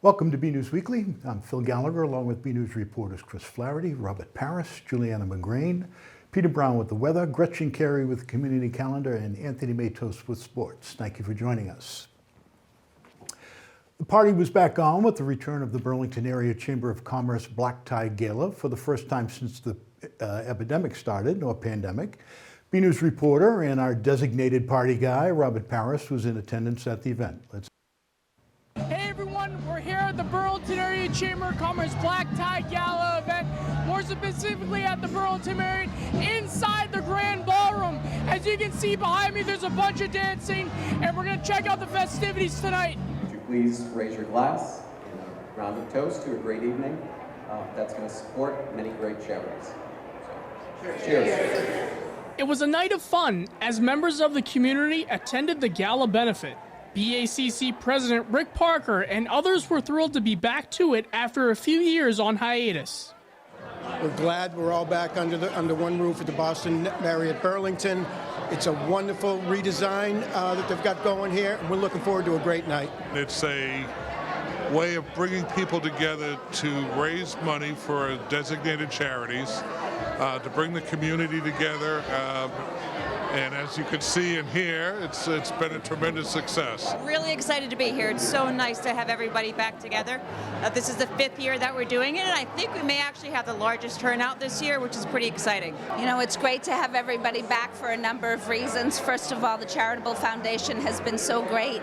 Welcome to BNEWS Weekly. I'm Phil Gallagher, along with BNEWS reporters Chris Flaherty, Robert Paris, Juliana McGrain, Peter Brown with the weather, Gretchen Carey with the community calendar, and Anthony Matos with sports. Thank you for joining us. The party was back on with the return of the Burlington Area Chamber of Commerce Black Tie Gala for the first time since the epidemic started, or pandemic. BNEWS reporter and our designated party guy, Robert Paris, was in attendance at the event. Hey everyone, we're here at the Burlington Area Chamber of Commerce Black Tie Gala event, more specifically at the Burlington Marriott, inside the Grand Ballroom. As you can see behind me, there's a bunch of dancing, and we're going to check out the festivities tonight. Would you please raise your glass in a rounded toast to a great evening that's going to support many great charities. So, cheers. It was a night of fun as members of the community attended the gala benefit. BACC President Rick Parker and others were thrilled to be back to it after a few years on hiatus. We're glad we're all back under one roof at the Boston Marriott Burlington. It's a wonderful redesign that they've got going here, and we're looking forward to a great night. It's a way of bringing people together to raise money for designated charities, to bring the community together. And as you can see and hear, it's been a tremendous success. Really excited to be here. It's so nice to have everybody back together. This is the 5th year that we're doing it, and I think we may actually have the largest turnout this year, which is pretty exciting. You know, it's great to have everybody back for a number of reasons. First of all, the Charitable Foundation has been so great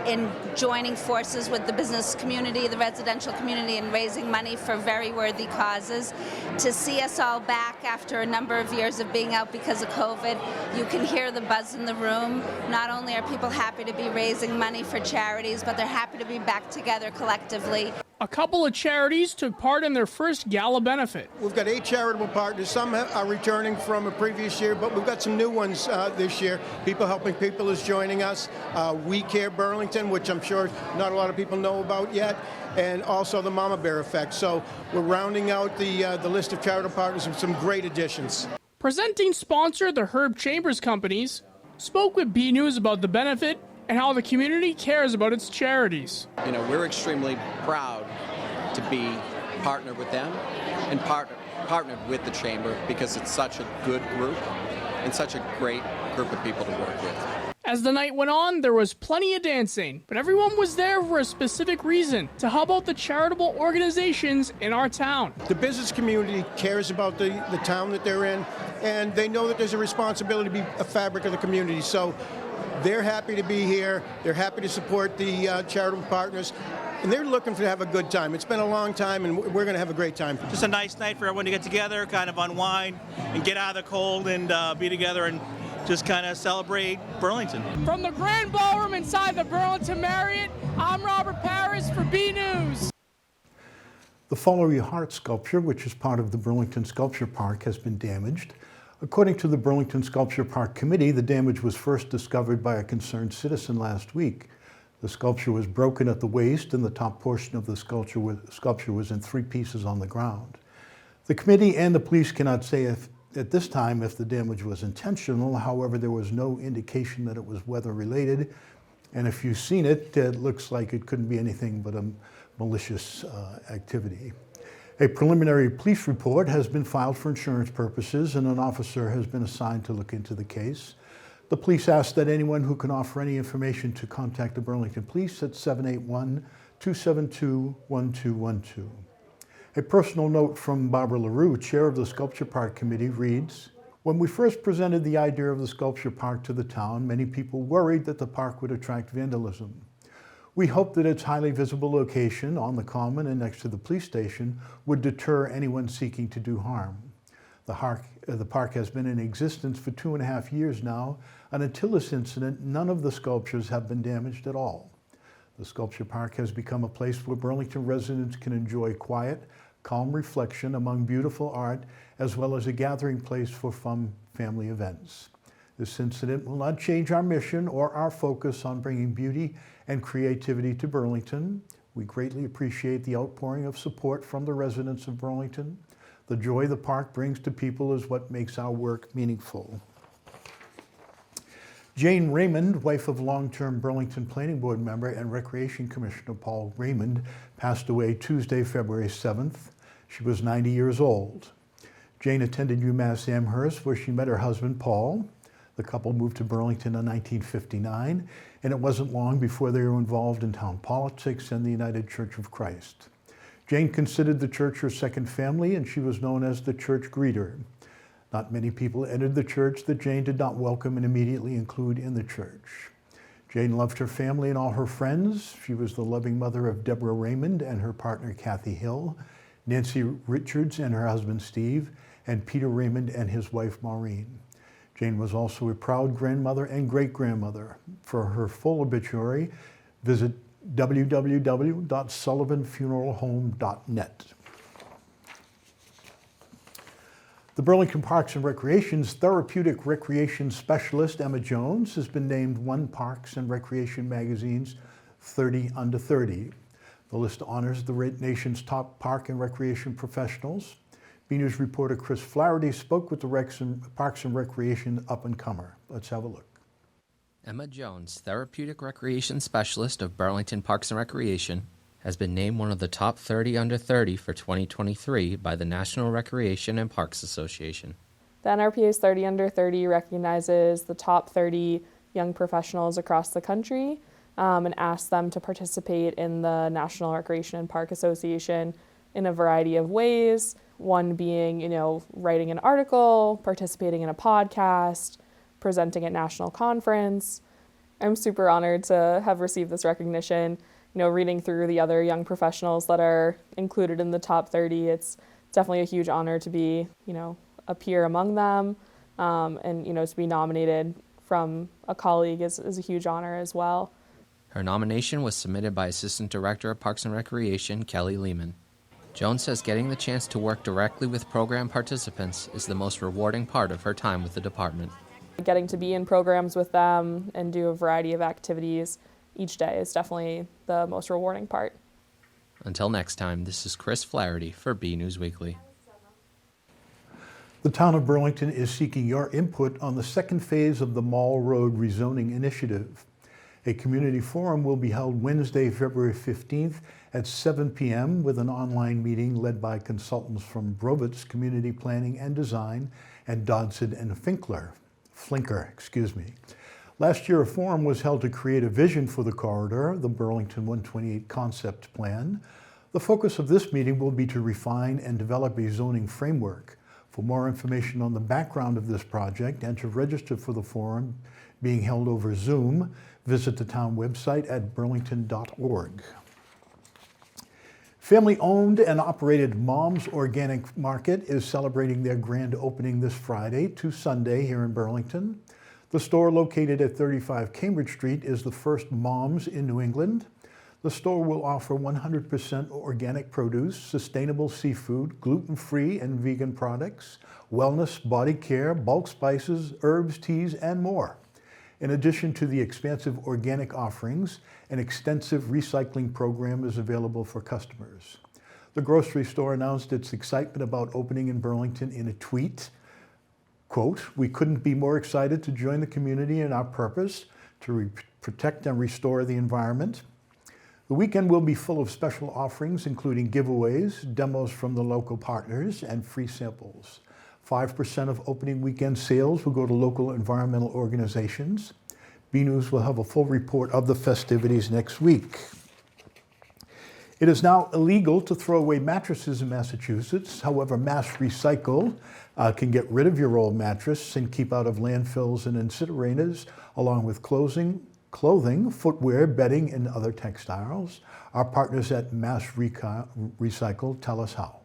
in joining forces with the business community, the residential community, and raising money for very worthy causes. To see us all back after a number of years of being out because of COVID, you can hear the buzz in the room. Not only are people happy to be raising money for charities, but they're happy to be back together collectively. A couple of charities took part in their first gala benefit. We've got 8 charitable partners. Some are returning from a previous year, but we've got some new ones this year. People Helping People is joining us. We Care Burlington, which I'm sure not a lot of people know about yet, and also the Mama Bear Effect. So we're rounding out the list of charitable partners with some great additions. Presenting sponsor, the Herb Chambers Companies, spoke with BNews about the benefit and how the community cares about its charities. You know, we're extremely proud to be partnered with them and partnered with the Chamber because it's such a good group and such a great group of people to work with. As the night went on, there was plenty of dancing, but everyone was there for a specific reason, to help out the charitable organizations in our town. The business community cares about the town that they're in, and they know that there's a responsibility to be a fabric of the community. So they're happy to be here. They're happy to support the charitable partners, and they're looking to have a good time. It's been a long time, and we're going to have a great time. Just a nice night for everyone to get together, kind of unwind, and get out of the cold and be together and just kind of celebrate Burlington. From the Grand Ballroom inside the Burlington Marriott, I'm Robert Paris for BNews. The Follow Your Heart sculpture, which is part of the Burlington Sculpture Park, has been damaged. According to the Burlington Sculpture Park Committee, the damage was first discovered by a concerned citizen last week. The sculpture was broken at the waist, and the top portion of the sculpture was in 3 pieces on the ground. The committee and the police cannot say at this time if the damage was intentional. However, there was no indication that it was weather-related, and if you've seen it, it looks like it couldn't be anything but a malicious activity. A preliminary police report has been filed for insurance purposes, and an officer has been assigned to look into the case. The police ask that anyone who can offer any information to contact the Burlington Police at 781-272-1212. A personal note from Barbara LaRue, chair of the Sculpture Park Committee, reads, "When we first presented the idea of the Sculpture Park to the town, many people worried that the park would attract vandalism. We hoped that its highly visible location on the common and next to the police station would deter anyone seeking to do harm. The park has been in existence for 2.5 years now, and until this incident, none of the sculptures have been damaged at all. The Sculpture Park has become a place where Burlington residents can enjoy quiet, calm reflection among beautiful art, as well as a gathering place for fun family events. This incident will not change our mission or our focus on bringing beauty and creativity to Burlington. We greatly appreciate the outpouring of support from the residents of Burlington. The joy the park brings to people is what makes our work meaningful." Jane Raymond, wife of long-term Burlington Planning Board member and Recreation Commissioner Paul Raymond, passed away Tuesday, February 7th. She was 90 years old. Jane attended UMass Amherst, where she met her husband, Paul. The couple moved to Burlington in 1959, and it wasn't long before they were involved in town politics and the United Church of Christ. Jane considered the church her second family, and she was known as the church greeter. Not many people entered the church that Jane did not welcome and immediately include in the church. Jane loved her family and all her friends. She was the loving mother of Deborah Raymond and her partner Kathy Hill, Nancy Richards and her husband Steve, and Peter Raymond and his wife Maureen. Jane was also a proud grandmother and great-grandmother. For her full obituary, visit www.sullivanfuneralhome.net. The Burlington Parks and Recreation's Therapeutic Recreation Specialist, Emma Jones, has been named one Parks and Recreation magazine's 30 Under 30. The list honors the nation's top park and recreation professionals. BNews reporter Chris Flaherty spoke with the Parks and Recreation up-and-comer. Let's have a look. Emma Jones, Therapeutic Recreation Specialist of Burlington Parks and Recreation, has been named one of the top 30 under 30 for 2023 by the National Recreation and Parks Association. The NRPA's 30 under 30 recognizes the top 30 young professionals across the country and asks them to participate in the National Recreation and Park Association in a variety of ways. One being, writing an article, participating in a podcast, presenting at national conference. I'm super honored to have received this recognition. Reading through the other young professionals that are included in the top 30, it's definitely a huge honor to be, a peer among them, and to be nominated from a colleague is a huge honor as well. Her nomination was submitted by Assistant Director of Parks and Recreation, Kelly Lehman. Jones says getting the chance to work directly with program participants is the most rewarding part of her time with the department. Getting to be in programs with them and do a variety of activities each day is definitely the most rewarding part. Until next time, this is Chris Flaherty for BNEWS Weekly. The town of Burlington is seeking your input on the second phase of the Mall Road rezoning initiative. A community forum will be held Wednesday, February 15th at 7 p.m. with an online meeting led by consultants from Brovitz Community Planning and Design and Dodson and Flinker. Last year, a forum was held to create a vision for the corridor, the Burlington 128 concept plan. The focus of this meeting will be to refine and develop a zoning framework. For more information on the background of this project and to register for the forum being held over Zoom, visit the town website at burlington.org. Family-owned and operated Mom's Organic Market is celebrating their grand opening this Friday to Sunday here in Burlington. The store, located at 35 Cambridge Street, is the first Mom's in New England. The store will offer 100% organic produce, sustainable seafood, gluten-free and vegan products, wellness, body care, bulk spices, herbs, teas, and more. In addition to the expansive organic offerings, an extensive recycling program is available for customers. The grocery store announced its excitement about opening in Burlington in a tweet. Quote, "We couldn't be more excited to join the community in our purpose to protect and restore the environment. The weekend will be full of special offerings, including giveaways, demos from the local partners, and free samples. 5% of opening weekend sales will go to local environmental organizations. BNews will have a full report of the festivities next week." It is now illegal to throw away mattresses in Massachusetts. However, Mass Recycle can get rid of your old mattress and keep out of landfills and incinerators, along with clothing, footwear, bedding, and other textiles. Our partners at Mass Recycle tell us how.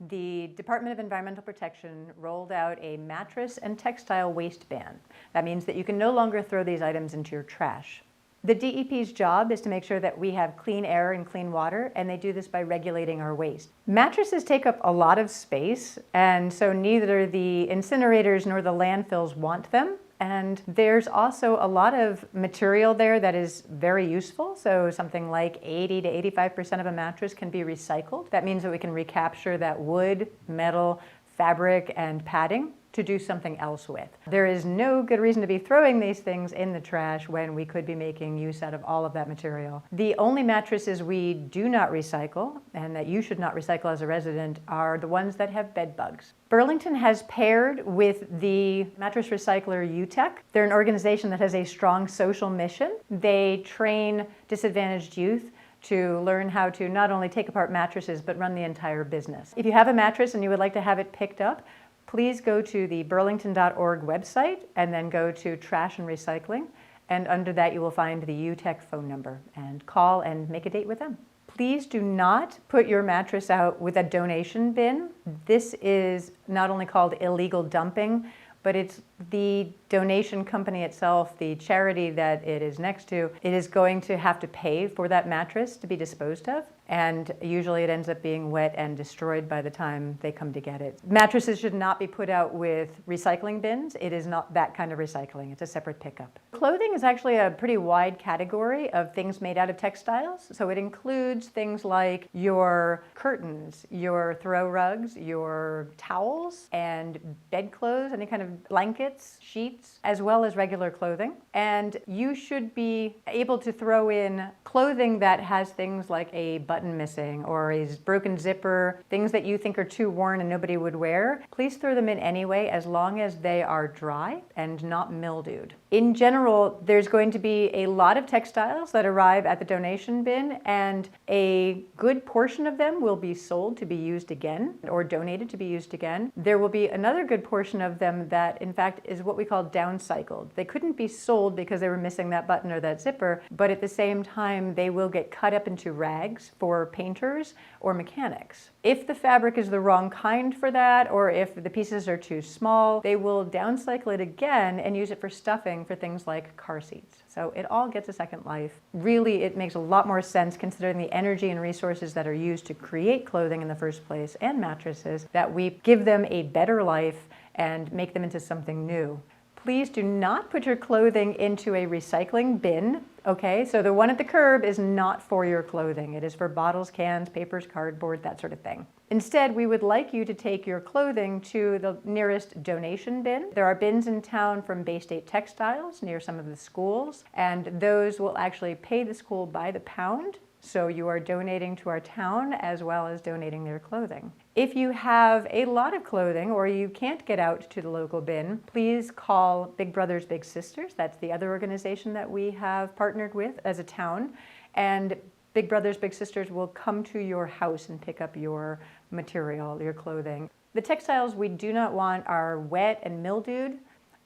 The Department of Environmental Protection rolled out a mattress and textile waste ban. That means that you can no longer throw these items into your trash. The DEP's job is to make sure that we have clean air and clean water, and they do this by regulating our waste. Mattresses take up a lot of space, and so neither the incinerators nor the landfills want them. And there's also a lot of material there that is very useful. So something like 80 to 85% of a mattress can be recycled. That means that we can recapture that wood, metal, fabric and padding to do something else with. There is no good reason to be throwing these things in the trash when we could be making use out of all of that material. The only mattresses we do not recycle, and that you should not recycle as a resident, are the ones that have bed bugs. Burlington has paired with the mattress recycler UTEC. They're an organization that has a strong social mission. They train disadvantaged youth to learn how to not only take apart mattresses, but run the entire business. If you have a mattress and you would like to have it picked up, please go to the burlington.org website and then go to trash and recycling. And under that, you will find the UTEC phone number and call and make a date with them. Please do not put your mattress out with a donation bin. This is not only called illegal dumping, but it's the donation company itself, the charity that it is next to, it is going to have to pay for that mattress to be disposed of. And usually it ends up being wet and destroyed by the time they come to get it. Mattresses should not be put out with recycling bins. It is not that kind of recycling. It's a separate pickup. Clothing is actually a pretty wide category of things made out of textiles. So it includes things like your curtains, your throw rugs, your towels, and bedclothes, any kind of blankets, sheets, as well as regular clothing. And you should be able to throw in clothing that has things like a button missing or a broken zipper, things that you think are too worn and nobody would wear. Please throw them in anyway, as long as they are dry and not mildewed. In general, there's going to be a lot of textiles that arrive at the donation bin, and a good portion of them will be sold to be used again or donated to be used again. There will be another good portion of them that, in fact, is what we call downcycled. They couldn't be sold because they were missing that button or that zipper, but at the same time, they will get cut up into rags for painters or mechanics. If the fabric is the wrong kind for that, or if the pieces are too small, they will downcycle it again and use it for stuffing for things like car seats. So it all gets a second life. Really, it makes a lot more sense considering the energy and resources that are used to create clothing in the first place and mattresses, that we give them a better life and make them into something new. Please do not put your clothing into a recycling bin, okay? So the one at the curb is not for your clothing. It is for bottles, cans, papers, cardboard, that sort of thing. Instead, we would like you to take your clothing to the nearest donation bin. There are bins in town from Bay State Textiles near some of the schools, and those will actually pay the school by the pound. So you are donating to our town as well as donating their clothing. If you have a lot of clothing or you can't get out to the local bin, please call Big Brothers Big Sisters. That's the other organization that we have partnered with as a town. And Big Brothers Big Sisters will come to your house and pick up your material, your clothing. The textiles we do not want are wet and mildewed,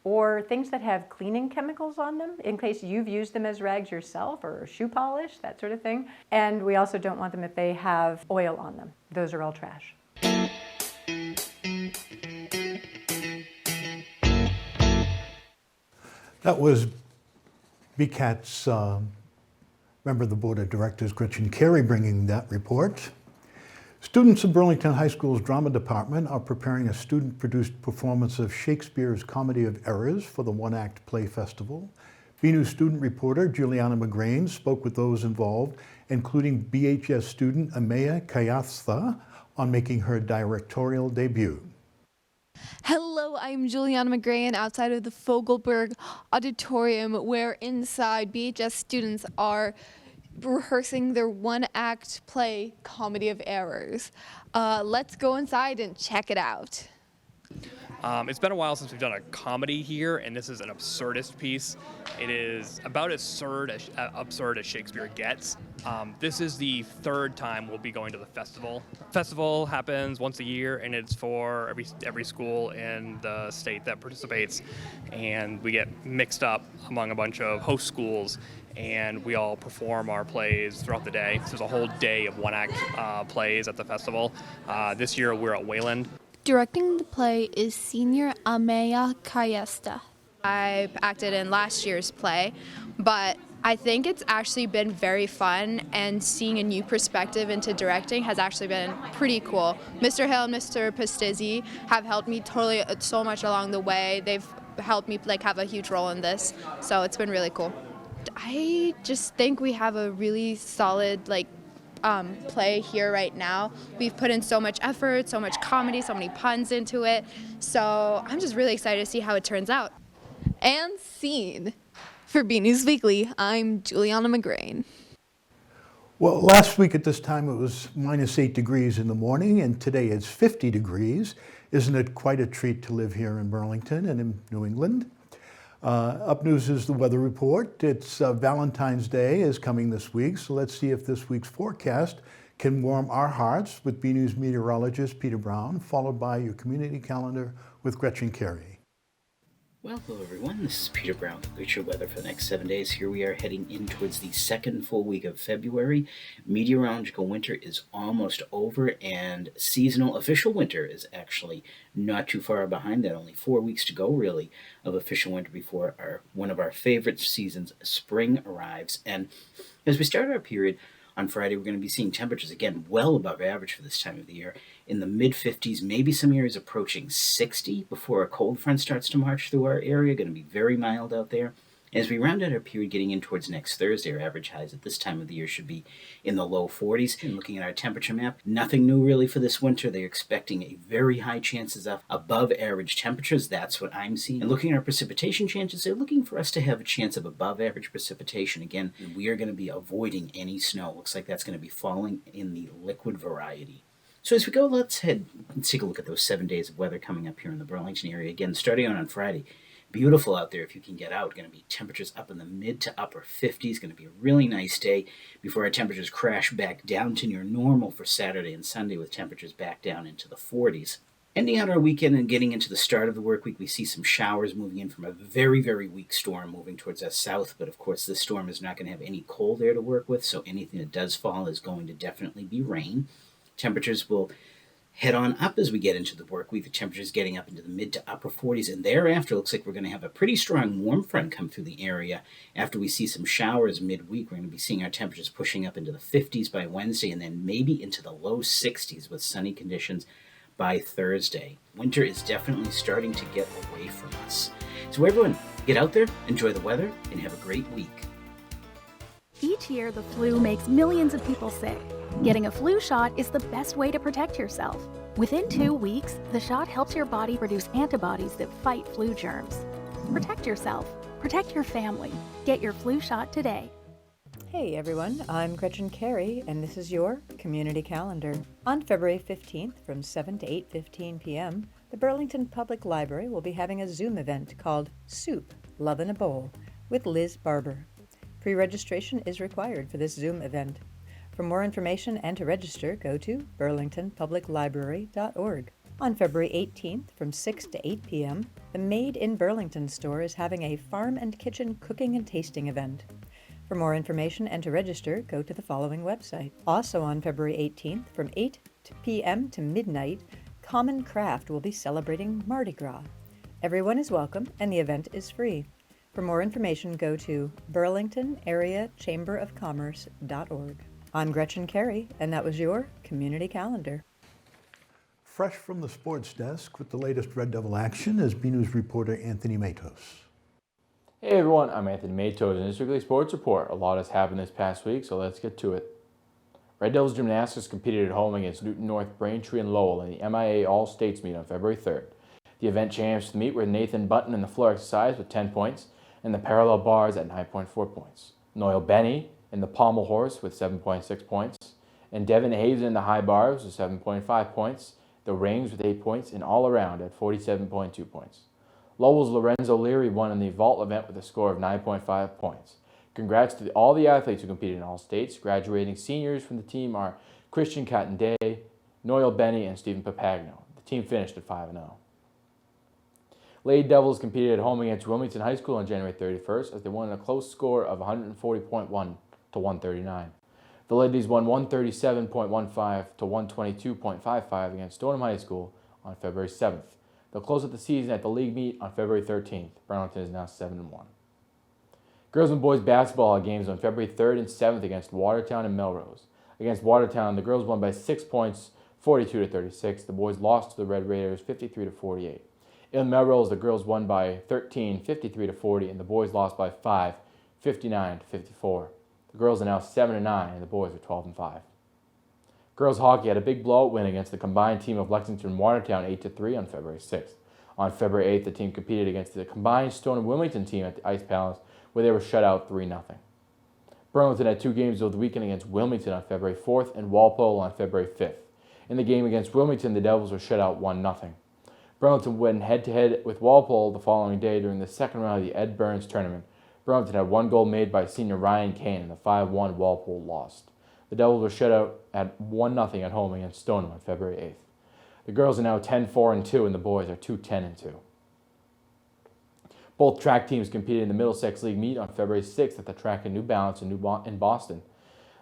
or things that have cleaning chemicals on them in case you've used them as rags yourself, or shoe polish, that sort of thing. And we also don't want them if they have oil on them. Those are all trash. That was BCAT's member of the Board of Directors, Gretchen Carey, bringing that report. Students of Burlington High School's drama department are preparing a student-produced performance of Shakespeare's Comedy of Errors for the one-act play festival. BNEWS student reporter Juliana McGrain spoke with those involved, including BHS student Amaya Kayatha, on making her directorial debut. Hello, I'm Juliana McGrain outside of the Fogelberg Auditorium, where inside BHS students are rehearsing their one-act play, Comedy of Errors. Let's go inside and check it out. It's been a while since we've done a comedy here, and this is an absurdist piece. It is about as absurd as Shakespeare gets. This is the third time we'll be going to the festival. The festival happens once a year, and it's for every school in the state that participates. And we get mixed up among a bunch of host schools, and we all perform our plays throughout the day. So there's a whole day of one-act plays at the festival. This year we're at Wayland. Directing the play is senior Amaya Kayatha. I acted in last year's play, but I think it's actually been very fun, and seeing a new perspective into directing has actually been pretty cool. Mr. Hill and Mr. Pastizzi have helped me so much along the way. They've helped me have a huge role in this, so it's been really cool. I just think we have a really solid play here right now. We've put in so much effort, so much comedy, so many puns into it. So I'm just really excited to see how it turns out. And scene. For BNEWS Weekly, I'm Juliana McGrain. Well, last week at this time it was -8 degrees in the morning, and today it's 50 degrees. Isn't it quite a treat to live here in Burlington and in New England? Up news is the weather report. It's Valentine's Day is coming this week, so let's see if this week's forecast can warm our hearts with BNews meteorologist Peter Brown, followed by your community calendar with Gretchen Carey. Well, hello everyone, this is Peter Brown with Future Weather for the next 7 days. Here we are heading in towards the second full week of February. Meteorological winter is almost over, and seasonal official winter is actually not too far behind that. Only 4 weeks to go, really, of official winter before one of our favorite seasons, spring, arrives. And as we start our period, on Friday, we're going to be seeing temperatures, again, well above average for this time of the year, in the mid-50s, maybe some areas approaching 60 before a cold front starts to march through our area. Going to be very mild out there. As we round out our period getting in towards next Thursday, our average highs at this time of the year should be in the low 40s. And looking at our temperature map, nothing new really for this winter. They're expecting a very high chances of above average temperatures. That's what I'm seeing. And looking at our precipitation chances, they're looking for us to have a chance of above average precipitation. Again, we are going to be avoiding any snow. Looks like that's going to be falling in the liquid variety. So as we go, let's take a look at those 7 days of weather coming up here in the Burlington area. Again, starting on Friday. Beautiful out there if you can get out. Going to be temperatures up in the mid to upper 50s. Going to be a really nice day before our temperatures crash back down to near normal for Saturday and Sunday, with temperatures back down into the 40s. Ending out our weekend and getting into the start of the work week, we see some showers moving in from a very, very weak storm moving towards us south. But of course, this storm is not going to have any cold air to work with, so anything that does fall is going to definitely be rain. Temperatures will head on up as we get into the work week. The temperatures getting up into the mid to upper 40s, and thereafter looks like we're going to have a pretty strong warm front come through the area. After we see some showers midweek, we're going to be seeing our temperatures pushing up into the 50s by Wednesday, and then maybe into the low 60s with sunny conditions by Thursday. Winter is definitely starting to get away from us. So everyone, get out there, enjoy the weather, and have a great week. Each year, the flu makes millions of people sick. Getting a flu shot is the best way to protect yourself. Within 2 weeks, the shot helps your body produce antibodies that fight flu germs. Protect yourself. Protect your family. Get your flu shot today. Hey everyone, I'm Gretchen Carey, and this is your Community Calendar. On February 15th from 7 to 8:15 p.m., the Burlington Public Library will be having a Zoom event called Soup, Love in a Bowl with Liz Barber. Pre-registration is required for this Zoom event. For more information and to register, go to burlingtonpubliclibrary.org. On February 18th from 6 to 8 p.m., the Made in Burlington store is having a farm and kitchen cooking and tasting event. For more information and to register, go to the following website. Also on February 18th from 8 p.m. to midnight, Common Craft will be celebrating Mardi Gras. Everyone is welcome and the event is free. For more information, go to burlingtonareachamberofcommerce.org. I'm Gretchen Carey, and that was your Community Calendar. Fresh from the sports desk with the latest Red Devil action is BNews reporter Anthony Matos. Hey everyone, I'm Anthony Matos, and this weekly sports report. A lot has happened this past week, so let's get to it. Red Devils gymnastics competed at home against Newton North, Braintree, and Lowell in the MIA All-States meet on February 3rd. The event champs of the meet were Nathan Button in the floor exercise with 10 points, and the parallel bars at 9.4 points. Noel Benny in the pommel horse with 7.6 points, and Devin Hazen in the high bars with 7.5 points, the rings with 8 points, and all around at 47.2 points. Lowell's Lorenzo Leary won in the vault event with a score of 9.5 points. Congrats to all the athletes who competed in all states. Graduating seniors from the team are Christian Cotton-Day, Noel Benny, and Stephen Papagno. The team finished at 5-0. Lady Devils competed at home against Wilmington High School on January 31st as they won a close score of 140.1 to 139. The ladies won 137.15 to 122.55 against Stoneham High School on February 7th. They'll close out the season at the league meet on February 13th. Burlington is now 7-1. Girls and boys basketball had games on February 3rd and 7th against Watertown and Melrose. Against Watertown, the girls won by 6 points, 42-36. The boys lost to the Red Raiders, 53-48. In Melrose, the girls won by 13, 53-40, and the boys lost by 5, 59-54. The girls are now 7-9, and the boys are 12-5. Girls hockey had a big blowout win against the combined team of Lexington and Watertown 8-3 on February 6th. On February 8th, the team competed against the combined Stone and Wilmington team at the Ice Palace, where they were shut out 3-0. Burlington had 2 games of the weekend against Wilmington on February 4th and Walpole on February 5th. In the game against Wilmington, the Devils were shut out 1-0. Burlington went head-to-head with Walpole the following day during the second round of the Ed Burns tournament. Burlington had 1 goal made by senior Ryan Kane, and the 5-1 Walpole lost. The Devils were shut out at 1-0 at home against Stoneham on February 8th. The girls are now 10-4-2, and the boys are 2-10-2. Both track teams competed in the Middlesex League meet on February 6th at the track in New Balance in Boston.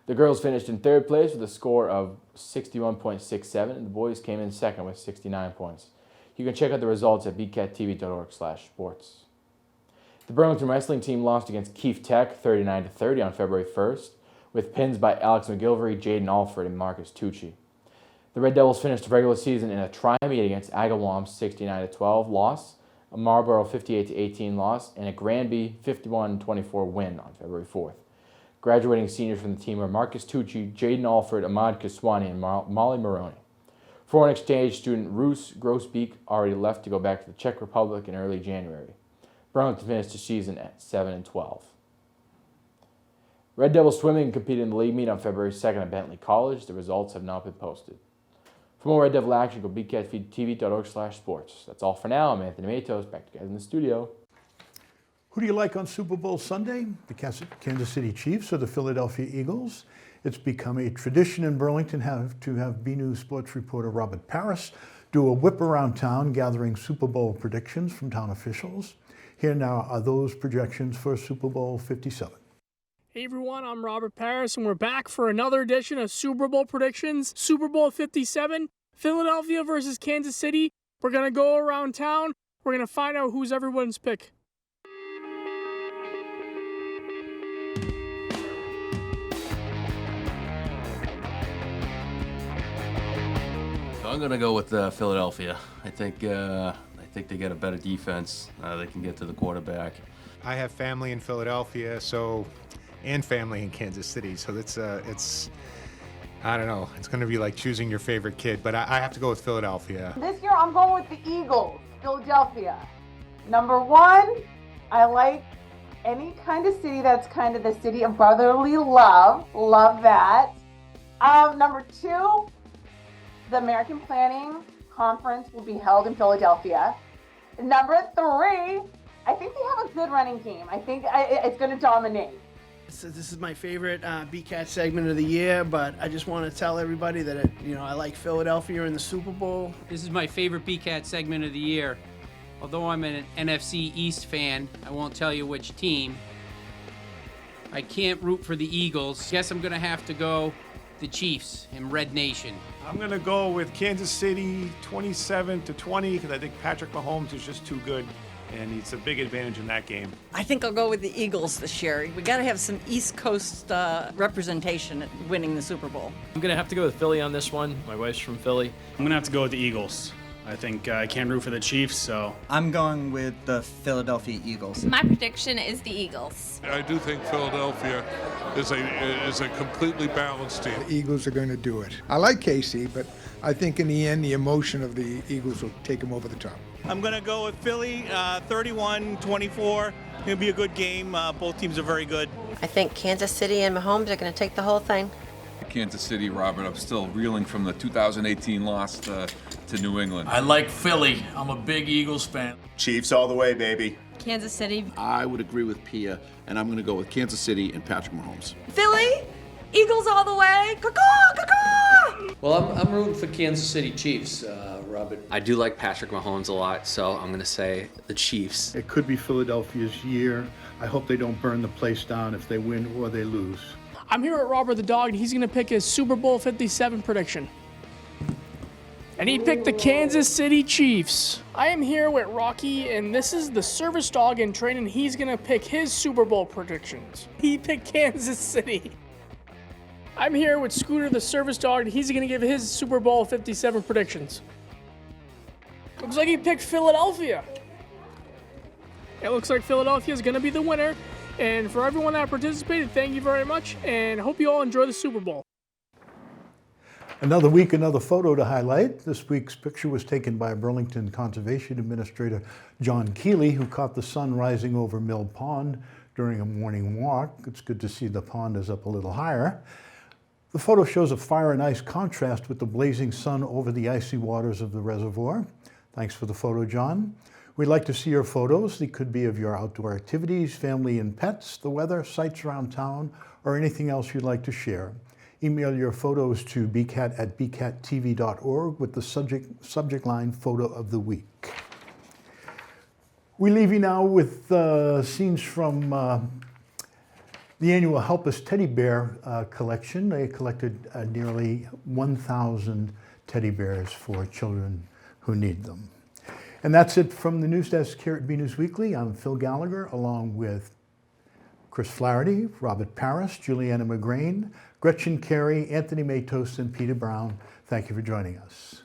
The girls finished in 3rd place with a score of 61.67, and the boys came in 2nd with 69 points. You can check out the results at bcattv.org/sports. The Burlington wrestling team lost against Keefe Tech 39-30 on February 1st, with pins by Alex McGilvery, Jaden Alford, and Marcus Tucci. The Red Devils finished the regular season in a tri-meet against Agawam 69-12 loss, a Marlborough 58-18 loss, and a Granby 51-24 win on February 4th. Graduating seniors from the team are Marcus Tucci, Jaden Alford, Ahmad Kiswani, and Molly Maroney. Foreign exchange student Roos Grosbeek already left to go back to the Czech Republic in early January. Burlington finished the season at 7-12. Red Devil Swimming competed in the league meet on February 2nd at Bentley College. The results have not been posted. For more Red Devil action, go bcattv.org/sports. That's all for now. I'm Anthony Matos. Back to you guys in the studio. Who do you like on Super Bowl Sunday? The Kansas City Chiefs or the Philadelphia Eagles? It's become a tradition in Burlington to have BNEWS sports reporter Robert Paris do a whip around town gathering Super Bowl predictions from town officials. Here now are those projections for Super Bowl 57. Hey everyone, I'm Robert Paris, and we're back for another edition of Super Bowl predictions. Super Bowl 57, Philadelphia versus Kansas City. We're going to go around town. We're going to find out who's everyone's pick. I'm going to go with Philadelphia. I think they get a better defense. They can get to the quarterback. I have family in Philadelphia, and family in Kansas City, so it's I don't know. It's going to be like choosing your favorite kid, but I have to go with Philadelphia. This year, I'm going with the Eagles, Philadelphia. Number 1, I like any kind of city that's kind of the city of brotherly love. Love that. Number 2, the American Planning Conference will be held in Philadelphia. Number 3, I think they have a good running game. I think it's going to dominate. This is my favorite BCAT segment of the year, but I just want to tell everybody that I like Philadelphia in the Super Bowl. This is my favorite BCAT segment of the year. Although I'm an NFC East fan, I won't tell you which team. I can't root for the Eagles. Guess I'm going to have to go the Chiefs in Red Nation. I'm going to go with Kansas City 27-20 because I think Patrick Mahomes is just too good. And it's a big advantage in that game. I think I'll go with the Eagles this year. We got to have some East Coast representation winning the Super Bowl. I'm going to have to go with Philly on this one. My wife's from Philly. I'm going to have to go with the Eagles. I think I can't root for the Chiefs, so. I'm going with the Philadelphia Eagles. My prediction is the Eagles. I do think Philadelphia is a completely balanced team. The Eagles are going to do it. I like KC, but I think in the end, the emotion of the Eagles will take them over the top. I'm going to go with Philly, 31-24. It'll be a good game. Both teams are very good. I think Kansas City and Mahomes are going to take the whole thing. Kansas City, Robert. I'm still reeling from the 2018 loss to New England. I like Philly. I'm a big Eagles fan. Chiefs all the way, baby. Kansas City. I would agree with Pia, and I'm going to go with Kansas City and Patrick Mahomes. Philly, Eagles all the way. Caw-caw, caw-caw. Well, I'm rooting for Kansas City Chiefs, Robert. I do like Patrick Mahomes a lot, so I'm going to say the Chiefs. It could be Philadelphia's year. I hope they don't burn the place down if they win or they lose. I'm here at Robert the Dog, and he's going to pick his Super Bowl 57 prediction. And he picked the Kansas City Chiefs. I am here with Rocky, and this is the service dog in training. He's going to pick his Super Bowl predictions. He picked Kansas City. I'm here with Scooter, the service dog, and he's going to give his Super Bowl 57 predictions. Looks like he picked Philadelphia. It looks like Philadelphia is going to be the winner. And for everyone that participated, thank you very much, and hope you all enjoy the Super Bowl. Another week, another photo to highlight. This week's picture was taken by Burlington Conservation Administrator John Keeley, who caught the sun rising over Mill Pond during a morning walk. It's good to see the pond is up a little higher. The photo shows a fire and ice contrast with the blazing sun over the icy waters of the reservoir. Thanks for the photo, John. We'd like to see your photos. They could be of your outdoor activities, family and pets, the weather, sights around town, or anything else you'd like to share. Email your photos to bcat@bcattv.org with the subject line Photo of the Week. We leave you now with scenes from the annual Help Us Teddy Bear collection. They collected nearly 1,000 teddy bears for children who need them. And that's it from the news desk here at BNEWS Weekly. I'm Phil Gallagher, along with Chris Flaherty, Robert Paris, Juliana McGrain, Gretchen Carey, Anthony Matos, and Peter Brown. Thank you for joining us.